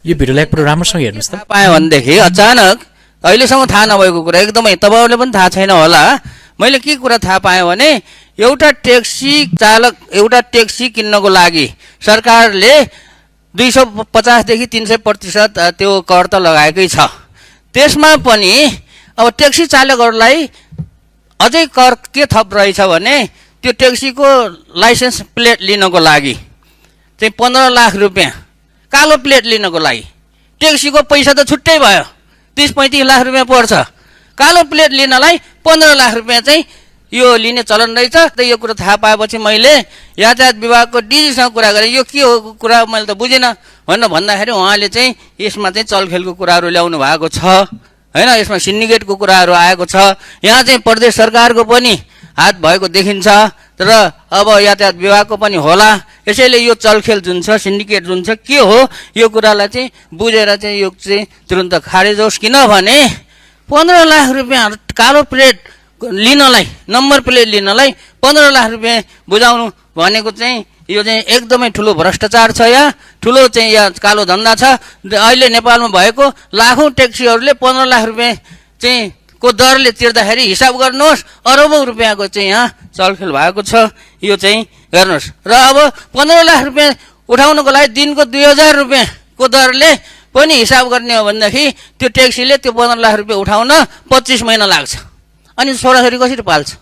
यो भिडियोलाई एकपल्ट राम्रोसँग हेर्नुहोस् त। पाएँ भनेदेखि अचानक अहिलेसम्म थाहा नभएको कुरा एकदमै तपाईहरुले पनि थाहा छैन होला। मैले के कुरा थाहा पाएँ भने एउटा ट्याक्सी किन्नको लागि सरकारले 250 देखि 300% त्यो कर त लगाएकै छ। त्यसमा पनि अब ट्याक्सी चालकहरूलाई अझै कर के थप रहेछ भने त्यो ट्याक्सीको लाइसेन्स प्लेट लिनको लागि चाहिँ 15 लाख रुपैयाँ, कालो प्लेट लिनको लागि ट्याक्सीको पैसा त छुट्टै भयो, 30-35 लाख रुपैयाँ पर्छ। कालो प्लेट लिनलाई 15 लाख रुपैयाँ चाहिँ यो लिने चलन रहेछ। त यो कुरा थाहा पाएपछि मैले यातायात विभागको डिजीसँग कुरा गरेँ, यो के हो कुरा मैले त बुझिनँ भनेर भन्दाखेरि उहाँले चाहिँ यसमा चाहिँ चलखेलको कुराहरू ल्याउनु भएको छ हैन, यसमा सिन्डिकेटको कुराहरू आएको छ। यहाँ चाहिँ प्रदेश सरकारको पनि हात भएको देखिन्छ र अब यातायात विभागको पनि होला। यसैले यो चलखेल जुन छ, सिन्डिकेट जुन छ के हो, यो कुरालाई चाहिँ बुझेर चाहिँ यो चाहिँ तुरुन्त खारेज होस्। किनभने 15 लाख रुपैयाँ कालो प्लेट लिनलाई, नम्बर प्लेट लिनलाई 15 लाख रुपैयाँ बुझाउनु भनेको चाहिँ यो चाहिँ एकदमै ठुलो भ्रष्टाचार छ। यहाँ ठुलो चाहिँ यहाँ कालो धन्दा छ। अहिले नेपालमा भएको लाखौं ट्याक्सीहरूले 15 लाख रुपैयाँ चाहिँ को दरले तिर्दाखेरि हिसाब गर्नुहोस्, अरबौं रुपैयाँको चाहिँ यहाँ चलखेल भएको छ। यो चाहिँ गर्नुहोस् र अब 15 लाख रुपैयाँ उठाउनको लागि दिनको 2000 रुपैयाँको दरले पनि हिसाब गर्ने हो भनेदेखि त्यो ट्याक्सीले त्यो 15 लाख रुपैयाँ उठाउन 25 महिना लाग्छ। अनि छोराछोरी कसरी पाल्छ?